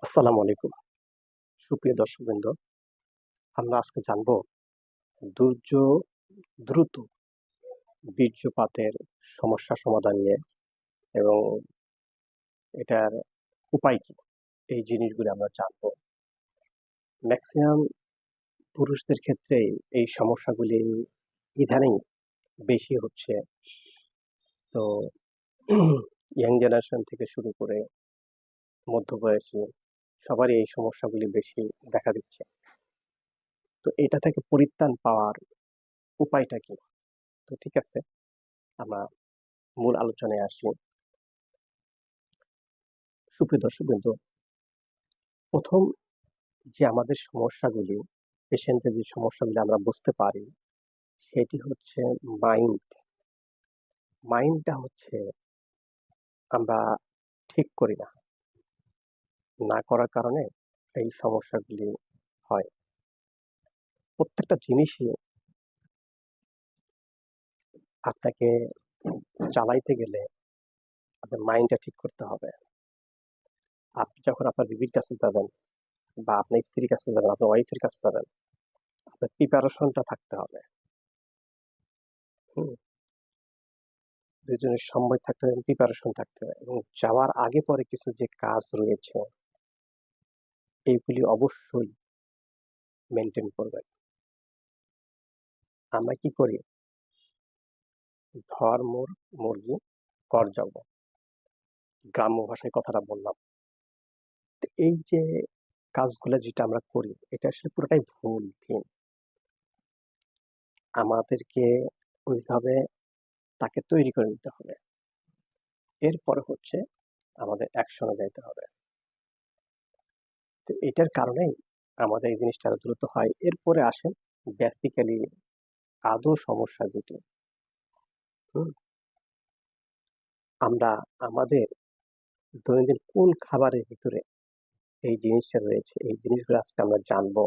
আসসালামু আলাইকুম। সুপ্রিয় দর্শকবৃন্দ, আমরা আজকে জানবো দুর্য দ্রুত বীর্যপাতের সমস্যা সমাধান নিয়ে এবং এটার উপায় কি? এই জিনিসগুলো আমরা জানবো। ম্যাক্সিমাম পুরুষদের ক্ষেত্রেই এই সমস্যাগুলি ইদানিং বেশি হচ্ছে। তো ইয়াং জেনারেশন থেকে শুরু করে মধ্যবয়সী সবারই এই সমস্যাগুলি বেশি দেখা দিচ্ছে। তো এটা থেকে পরিত্রাণ পাওয়ার উপায়টা কি? তো ঠিক আছে, আমরা মূল আলোচনায় আসি। সুপ্রিয় দর্শকবৃন্দ, প্রথম যে আমাদের সমস্যাগুলি, পেশেন্টের যে সমস্যাগুলি আমরা বুঝতে পারি, সেটি হচ্ছে মাইন্ড। মাইন্ডটা হচ্ছে আমরা ঠিক করি না, না করার কারণে এই সমস্যাগুলি হয়। প্রত্যেকটা জিনিসই আপনাকে চালাইতে গেলে আপনার মাইন্ডটা ঠিক করতে হবে। আপনি যখন আপনার বিবির কাছে যাবেন বা আপনার স্ত্রীর কাছে যাবেন, আপনার ওয়াইফের কাছে যাবেন, আপনার প্রিপারেশনটা থাকতে হবে। হুম, দুজনের সময় থাকতে হবে, প্রিপারেশন থাকতে হবে এবং যাওয়ার আগে পরে কিছু যে কাজ রয়েছে এইগুলি অবশ্যই মেনটেন করবেন। আমরা কি করি? ধর মোর মুরগি কর যাব, গ্রাম্য ভাষায় কথাটা বললাম। তো এই যে কাজগুলো যেটা আমরা করি, এটা আসলে পুরোটাই ভুল থিম। আমাদেরকে ওইভাবে তাকে তৈরি করে নিতে হবে। এরপরে হচ্ছে আমাদের অ্যাকশনে যাইতে হবে। তো এটার কারণেই আমাদের এই জিনিসটা আরো দ্রুত হয়। এরপরে আসেন বেসিক্যালি আদৌ সমস্যা যেটি, হুম, আমরা আমাদের দৈনন্দিন কোন খাবারের ভিতরে এই জিনিসটা রয়েছে, এই জিনিসগুলো আজকে আমরা জানবো।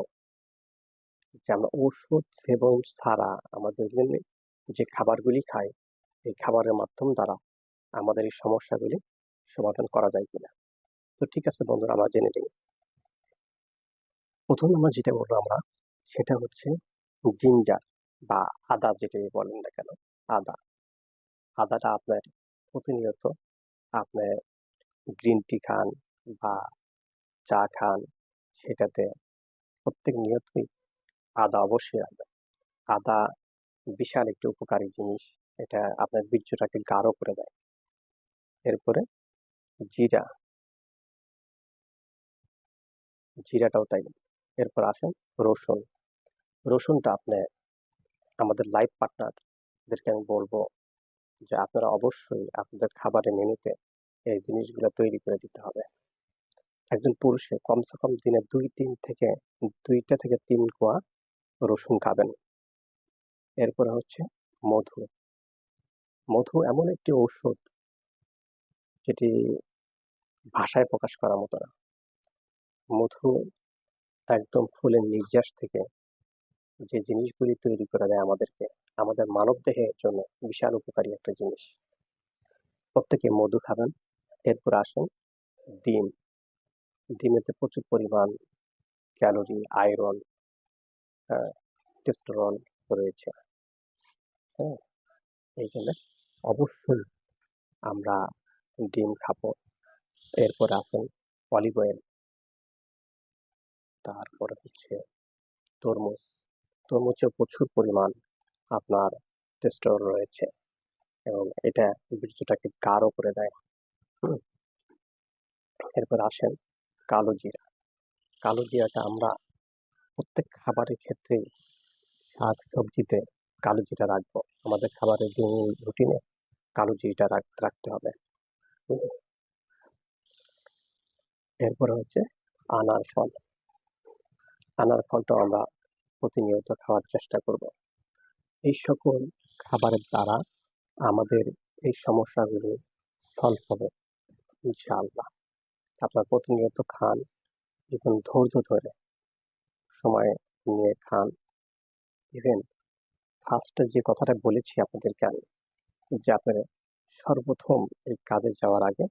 যে আমরা ওষুধ সেবন ছাড়া আমাদের দৈনন্দিন যে খাবারগুলি খাই, এই খাবারের মাধ্যম দ্বারা আমাদের এই সমস্যাগুলি সমাধান করা যায় কিনা। তো ঠিক আছে বন্ধুরা, আমরা জেনে নিই। প্রথম আমরা যেটা বলবো সেটা হচ্ছে জিঞ্জার বা আদা, যেটাই বলেন না কেন, আদা। আদাটা আপনার প্রতিনিয়ত আপনার গ্রিন টি খান বা চা খান, সেটাতে প্রত্যেক নিয়তই আদা অবশ্যই রাখবেন। আদা বিশাল একটি উপকারী জিনিস। এটা আপনার বীর্যটাকে গাঢ় করে দেয়। এরপরে জিরা, জিরাটাও তাই। এরপর আসেন রসুন। রসুনটা আপনি আমাদের লাইফ পার্টনারদেরকে আমি বলবো যে আপনারা অবশ্যই আপনাদের খাবারের মেনুতে এই জিনিসগুলো তৈরি করে দিতে হবে। একজন পুরুষে কমসে কম দিনে 2 থেকে 3 কোয়া রসুন খাবেন। এরপরে হচ্ছে মধু। মধু এমন একটি ঔষধ যেটি ভাষায় প্রকাশ করার মতো না। মধু একদম ফুলের নির্যাস থেকে যে জিনিসগুলি তৈরি করে দেয় আমাদেরকে, আমাদের মানবদেহের জন্য বিশাল উপকারী একটা জিনিস। প্রত্যেকে মধু খাবেন। এরপর আসেন ডিম। ডিমেতে প্রচুর পরিমাণ ক্যালোরি, আয়রন, টেস্টোস্টেরন রয়েছে। হ্যাঁ, এই জন্য অবশ্যই আমরা ডিম খাবো। এরপর আসেন অলিভ অয়েল। তারপরে হচ্ছে তরমুজ। তরমুজে প্রচুর পরিমাণ আপনার টেস্টোস্টেরন রয়েছে এবং এটা বীর্যটাকে গাঢ় করে দেয়। হুম, এরপর আসেন কালো জিরা। কালো জিরাটা আমরা প্রত্যেক খাবারের ক্ষেত্রেই শাক সবজিতে কালো জিরা রাখবো। আমাদের খাবারের দৈনন্দিন রুটিনে কালো জিরাটা রাখতে হবে। হুম, এরপরে হচ্ছে আনার ফল। আনার ফলটাও আমরা প্রতিনিয়ত খাওয়ার চেষ্টা করব। এই সকল খাবারের দ্বারা আমাদের এই সমস্যাগুলো সলভ হবে ইনশাআল্লাহ। আপনারা প্রতিনিয়ত খান এবং ধৈর্য ধরে সময় নিয়ে খান। ইভেন ফার্স্টে যে কথাটা বলেছি আপনাদেরকে আমি, যে আপনারা সর্বপ্রথম এই কাজে যাওয়ার আগে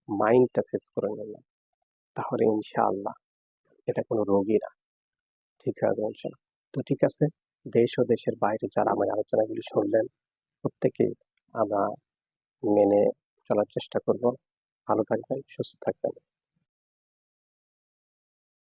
মাইন্ডটা সেট করে নিলেন। তাহলে ইনশাআল্লাহ এটা কোনো রোগই না, ঠিক হয়ে যাবে ইনশাআল্লাহ। তো ঠিক আছে, দেশ ও দেশের বাইরে যারা আমার আলোচনাগুলি শুনলেন, প্রত্যেকেই আমরা মেনে চলার চেষ্টা করব। ভালো থাকবেন, সুস্থ থাকবেন।